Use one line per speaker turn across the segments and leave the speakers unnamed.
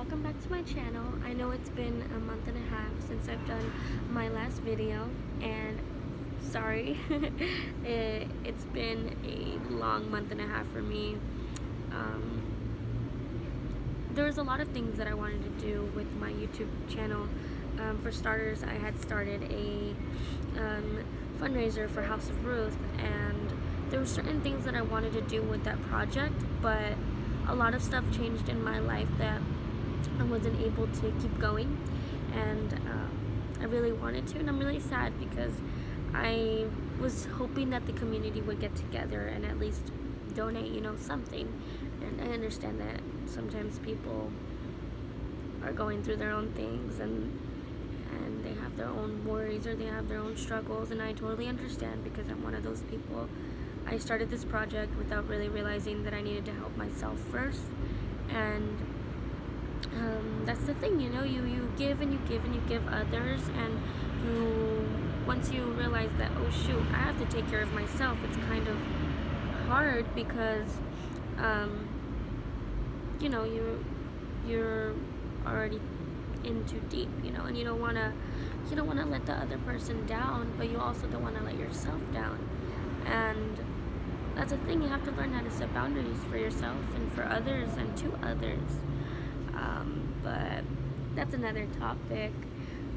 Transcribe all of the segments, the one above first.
welcome back to my channel. I know it's been a month and a half since I've done my last video, and sorry, it's been a long month and a half for me. There was a lot of things that I wanted to do with my YouTube channel. For starters, I had started a fundraiser for House of Ruth, and there were certain things that I wanted to do with that project, but a lot of stuff changed in my life that I wasn't able to keep going, and I really wanted to, and I'm really sad because I was hoping that the community would get together and at least donate, something. And I understand that sometimes people are going through their own things, and they have their own worries or they have their own struggles, and I totally understand because I'm one of those people. I started this project without really realizing that I needed to help myself first, and that's the thing, you give and you give and you give others, and once you realize that, oh shoot, I have to take care of myself, it's kind of hard because you're already in too deep, and you don't want to let the other person down, but you also don't want to let yourself down. And that's a thing, you have to learn how to set boundaries for yourself and for others and to others. But that's another topic.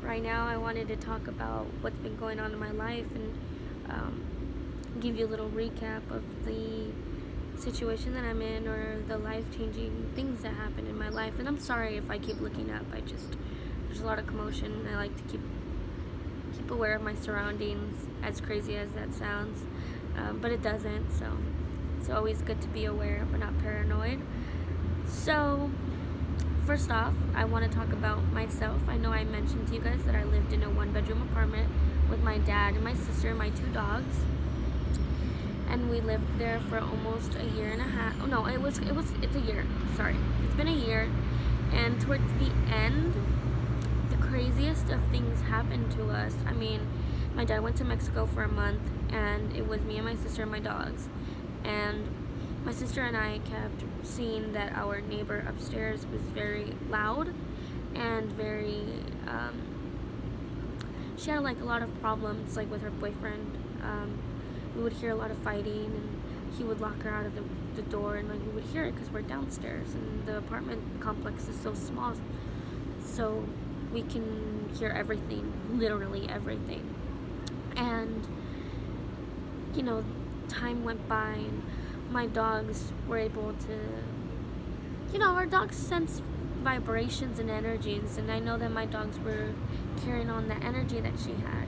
Right now I wanted to talk about what's been going on in my life and give you a little recap of the situation that I'm in, or the life-changing things that happen in my life. And I'm sorry if I keep looking up, there's a lot of commotion, and I like to keep aware of my surroundings, as crazy as that sounds, but it doesn't, so it's always good to be aware but not paranoid. So first off, I want to talk about myself. I know I mentioned to you guys that I lived in a one-bedroom apartment with my dad and my sister and my 2 dogs, and we lived there for almost a year and a half. Oh no, it's a year, sorry, it's been a year. And towards the end, the craziest of things happened to us. I mean, my dad went to Mexico for a month, and it was me and my sister and my dogs, and my sister and I kept seeing that our neighbor upstairs was very loud and very she had like a lot of problems, like with her boyfriend. We would hear a lot of fighting, and he would lock her out of the door, and like we would hear it because we're downstairs, and the apartment complex is so small, so we can hear everything, literally everything. And time went by, and my dogs were able to, our dogs sense vibrations and energies, and I know that my dogs were carrying on the energy that she had.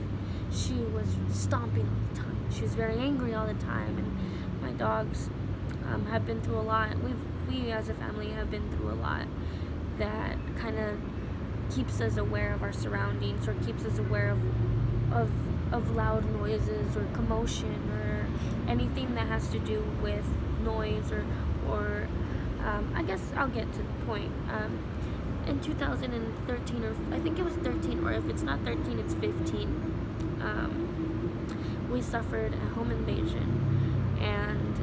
She was stomping all the time. She was very angry all the time, and my dogs have been through a lot. We as a family have been through a lot that kind of keeps us aware of our surroundings, or keeps us aware of loud noises or commotion or anything that has to do with noise, or I guess I'll get to the point. In 2013, or I think it was 13, or if it's not 13, it's 15, we suffered a home invasion, and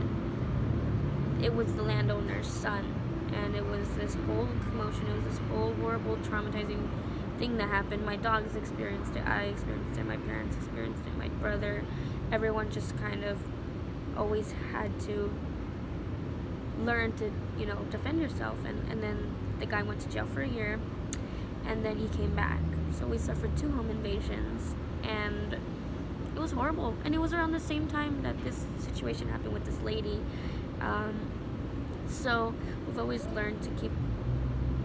it was the landowner's son, and it was this whole commotion, it was this whole horrible, traumatizing thing that happened. My dogs experienced it, I experienced it, my parents experienced it, my brother, everyone just kind of always had to learn to, defend yourself. And then the guy went to jail for a year, and then he came back. So we suffered 2 home invasions, and it was horrible. And it was around the same time that this situation happened with this lady. So we've always learned to keep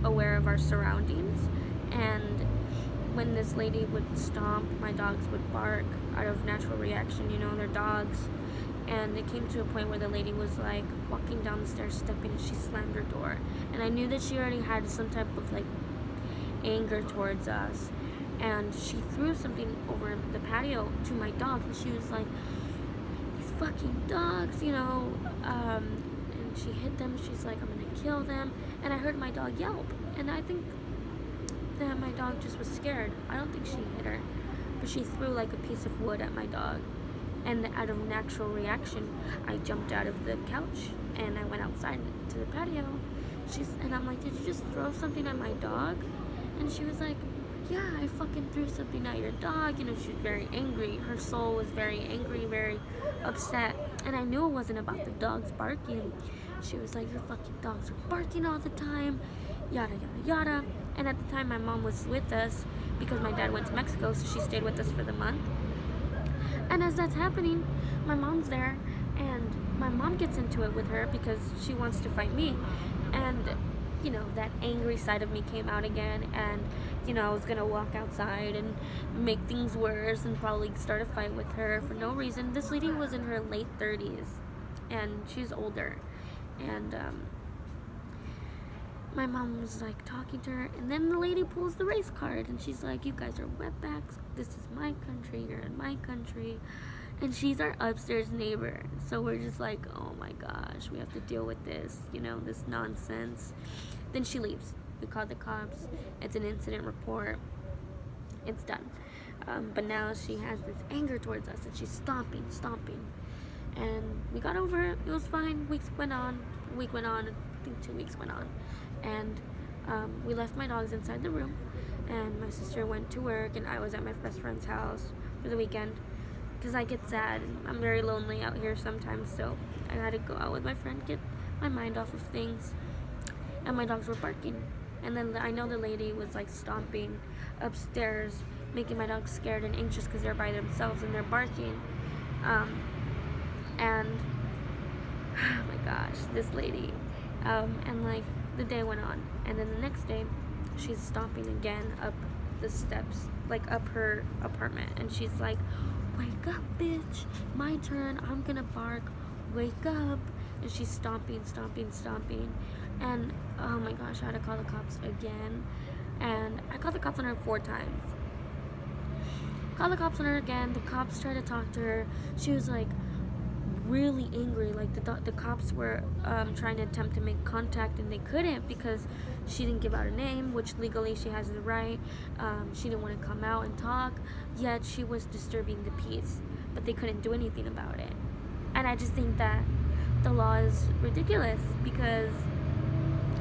aware of our surroundings, and when this lady would stomp, my dogs would bark out of natural reaction, they're dogs. And it came to a point where the lady was like walking down the stairs, stepping, and she slammed her door, and I knew that she already had some type of like anger towards us, and she threw something over the patio to my dog, and she was like, these fucking dogs, and she hit them. She's like, I'm gonna kill them. And I heard my dog yelp, and I think that my dog just was scared. I don't think she hit her, but she threw like a piece of wood at my dog, and out of natural reaction, I jumped out of the couch and I went outside to the patio. And I'm like, did you just throw something at my dog? And she was like, yeah, I fucking threw something at your dog. You know, she was very angry. Her soul was very angry, very upset. And I knew it wasn't about the dogs barking. She was like, your fucking dogs are barking all the time, yada, yada, yada. And at the time, my mom was with us because my dad went to Mexico, so she stayed with us for the month. And as that's happening, my mom's there, and my mom gets into it with her because she wants to fight me. And you know, that angry side of me came out again, and you know, I was gonna walk outside and make things worse and probably start a fight with her for no reason. This lady was in her late 30s, and she's older, and my mom was like talking to her, and then the lady pulls the race card, and she's like, you guys are wetbacks, this is my country, you're in my country. And she's our upstairs neighbor, so we're just like, oh my gosh, we have to deal with this, you know, this nonsense. Then she leaves. We called the cops. It's an incident report. It's done. But now she has this anger towards us, and she's stomping. And we got over it. It was fine. A week went on. I think 2 weeks went on. And we left my dogs inside the room. And my sister went to work, and I was at my best friend's house for the weekend. Because I get sad. I'm very lonely out here sometimes, so I had to go out with my friend, get my mind off of things. And my dogs were barking. And then I know the lady was like stomping upstairs, making my dogs scared and anxious because they're by themselves and they're barking. And oh my gosh, this lady. And like the day went on, and then the next day, she's stomping again up the steps, like up her apartment, and she's like, wake up, bitch, my turn, I'm gonna bark, wake up. And she's stomping, and oh my gosh, I had to call the cops again. And I called the cops on her 4 times. Called the cops on her again. The cops tried to talk to her. She was like really angry. Like the cops were trying to attempt to make contact, and they couldn't because she didn't give out a name, which legally she has the right. She didn't want to come out and talk, yet she was disturbing the peace, but they couldn't do anything about it. And I just think that the law is ridiculous because,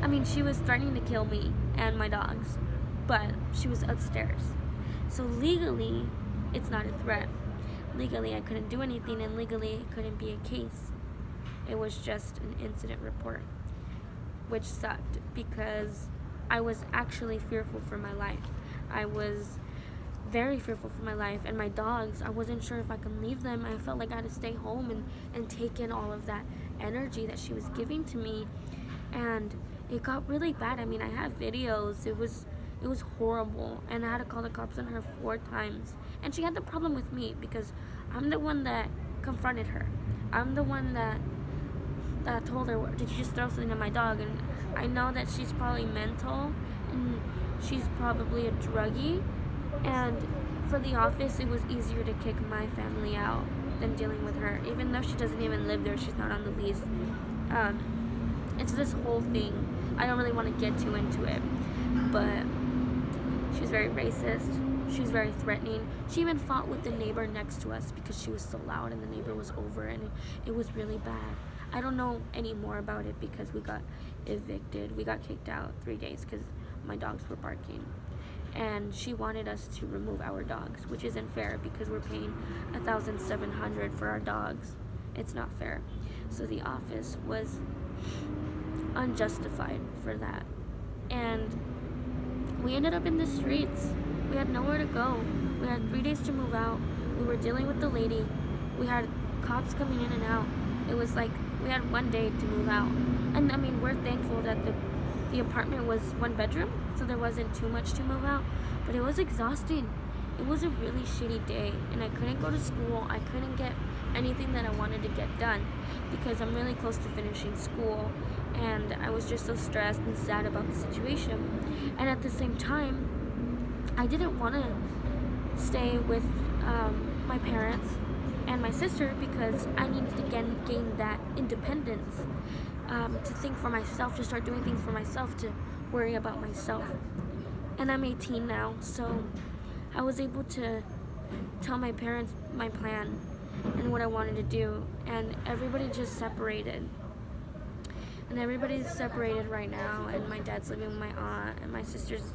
I mean, she was threatening to kill me and my dogs, but she was upstairs. So legally, it's not a threat. Legally, I couldn't do anything, and legally, it couldn't be a case. It was just an incident report, which sucked because I was actually fearful for my life. I was very fearful for my life, and my dogs, I wasn't sure if I could leave them. I felt like I had to stay home and take in all of that energy that she was giving to me, and it got really bad. I mean, I have videos. It was horrible, and I had to call the cops on her 4 times, and she had the problem with me because I'm the one that confronted her. I'm the one that told her, did you just throw something at my dog? And I know that she's probably mental, and she's probably a druggie, and for the office, it was easier to kick my family out than dealing with her, even though she doesn't even live there. She's not on the lease. It's this whole thing. I don't really want to get too into it, but she's very racist. She's very threatening. She even fought with the neighbor next to us because she was so loud, and the neighbor was over, and it was really bad. I don't know any more about it because we got evicted. We got kicked out 3 days because my dogs were barking. And she wanted us to remove our dogs, which isn't fair because we're paying $1,700 for our dogs. It's not fair. So the office was unjustified for that. And we ended up in the streets. We had nowhere to go. We had 3 days to move out. We were dealing with the lady. We had cops coming in and out. It was like we had 1 day to move out. And I mean, we're thankful that the apartment was 1 bedroom, so there wasn't too much to move out, but it was exhausting. It was a really shitty day, and I couldn't go to school. I couldn't get anything that I wanted to get done because I'm really close to finishing school, and I was just so stressed and sad about the situation. And at the same time, I didn't want to stay with my parents and my sister because I needed to gain that independence, to think for myself, to start doing things for myself, to worry about myself. And I'm 18 now, so I was able to tell my parents my plan and what I wanted to do, and everybody just separated. and everybody's separated right now, and my dad's living with my aunt, and my sister's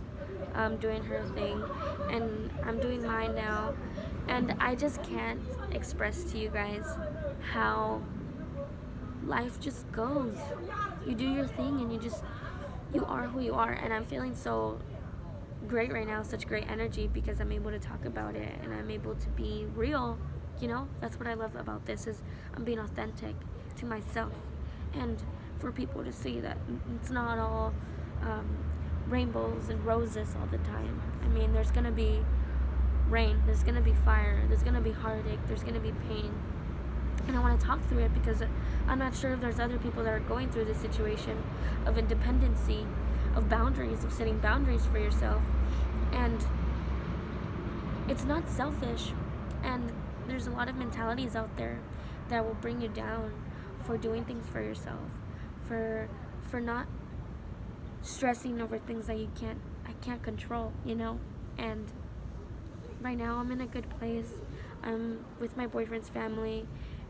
doing her thing, and I'm doing mine now. And I just can't express to you guys how life just goes. You do your thing, and you are who you are. And I'm feeling so great right now, such great energy, because I'm able to talk about it, and I'm able to be real. That's what I love about this, is I'm being authentic to myself, and for people to see that it's not all rainbows and roses all the time. I mean, there's gonna be rain, there's gonna be fire, there's gonna be heartache, there's gonna be pain, and I want to talk through it, because I'm not sure if there's other people that are going through this situation of independency, of boundaries, of setting boundaries for yourself. And it's not selfish, and there's a lot of mentalities out there that will bring you down for doing things for yourself, for not stressing over things that I can't control, And right now I'm in a good place. I'm with my boyfriend's family,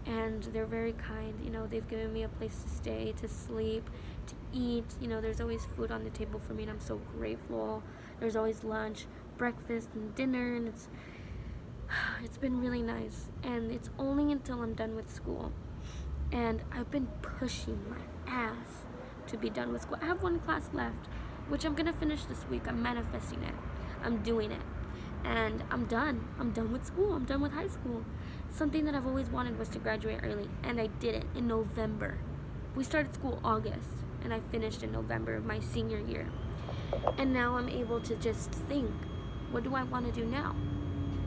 and they're very kind. They've given me a place to stay, to sleep, to eat. There's always food on the table for me, and I'm so grateful. There's always lunch, breakfast, and dinner, and it's been really nice. And it's only until I'm done with school, and I've been pushing my ass to be done with school. I have one class left, which I'm gonna finish this week. I'm manifesting it. I'm doing it. And I'm done. I'm done with school. I'm done with high school. Something that I've always wanted was to graduate early, and I did it in November. We started school August, and I finished in November of my senior year. And now I'm able to just think, what do I want to do now?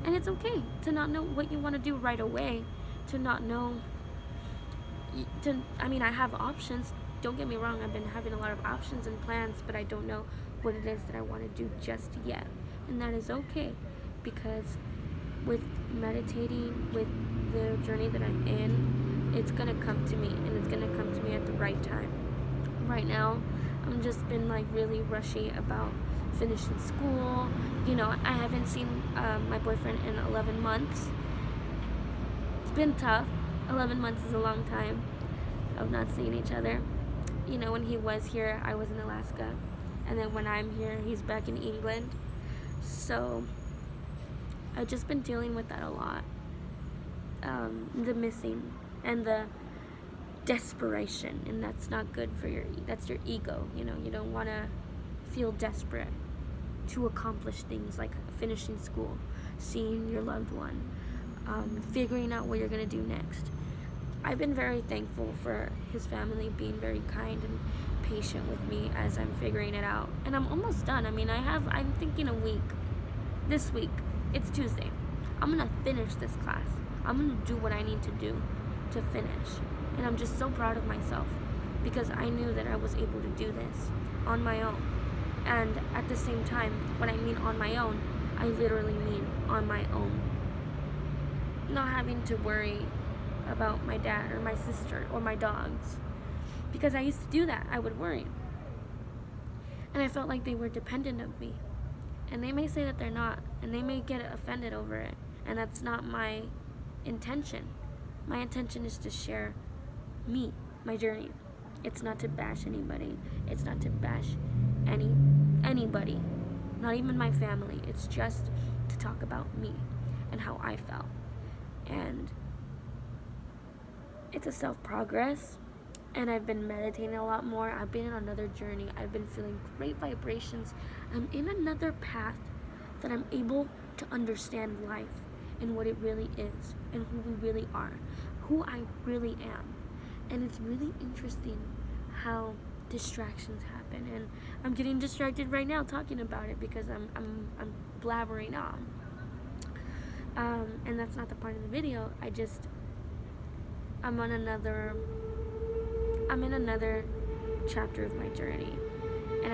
And it's okay to not know what you want to do right away, to not know, I have options. Don't get me wrong, I've been having a lot of options and plans, but I don't know what it is that I want to do just yet. And that is okay, because with meditating, with the journey that I'm in, it's gonna come to me, and it's gonna come to me at the right time. Right now, I'm just been really rushy about finishing school. I haven't seen my boyfriend in 11 months. It's been tough. 11 months is a long time of not seeing each other. When he was here, I was in Alaska, and then when I'm here, he's back in England. So I've just been dealing with that a lot. The missing and the desperation, and that's not good for that's your ego. You don't want to feel desperate to accomplish things like finishing school, seeing your loved one, figuring out what you're going to do next. I've been very thankful for his family being very kind and patient with me as I'm figuring it out. And I'm almost done. I'm thinking a week. This week, it's Tuesday. I'm going to finish this class. I'm going to do what I need to do to finish. And I'm just so proud of myself, because I knew that I was able to do this on my own. And at the same time, when I mean on my own, I literally mean on my own. Not having to worry about my dad or my sister or my dogs, because I used to do that. I would worry, and I felt like they were dependent of me, and they may say that they're not, and they may get offended over it, and that's not my intention. My intention is to share me, my journey. It's not to bash anybody. It's not to bash anybody, not even my family. It's just to talk about me and how I felt. And it's a self-progress, and I've been meditating a lot more. I've been on another journey. I've been feeling great vibrations. I'm in another path that I'm able to understand life and what it really is, and who we really are, who I really am. And it's really interesting how distractions happen, and I'm getting distracted right now talking about it, because I'm blabbering on. And that's not the part of the video. I'm in another chapter of my journey, and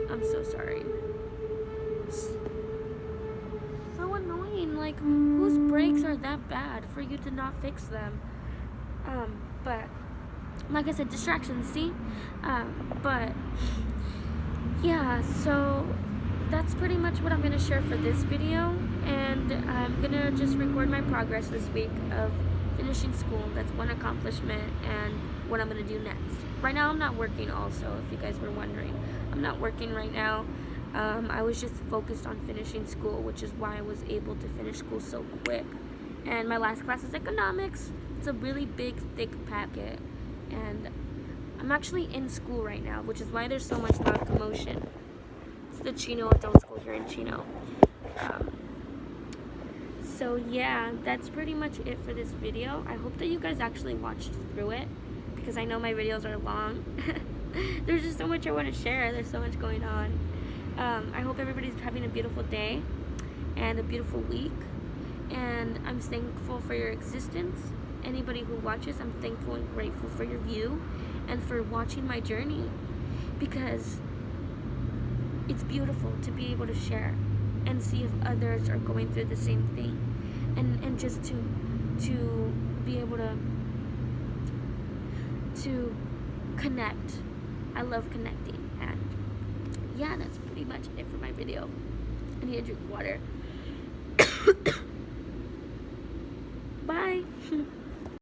I'm so sorry. So annoying. Whose brakes are that bad for you to not fix them? But like I said, distractions, see? But yeah, so that's pretty much what I'm gonna share for this video, and I'm gonna just record my progress this week of finishing school. That's one accomplishment, and what I'm going to do next. Right now I'm not working also, if you guys were wondering. I'm not working right now. I was just focused on finishing school, which is why I was able to finish school so quick. And my last class is economics. It's a really big, thick packet. And I'm actually in school right now, which is why there's so much loud commotion. It's the Chino Adult School here in Chino. So yeah, that's pretty much it for this video. I hope that you guys actually watched through it, because I know my videos are long. There's just so much I want to share. There's so much going on. I hope everybody's having a beautiful day and a beautiful week. And I'm thankful for your existence. Anybody who watches, I'm thankful and grateful for your view and for watching my journey, because it's beautiful to be able to share and see if others are going through the same thing, and just to be able to connect. I love connecting. And yeah, that's pretty much it for my video. I need to drink water.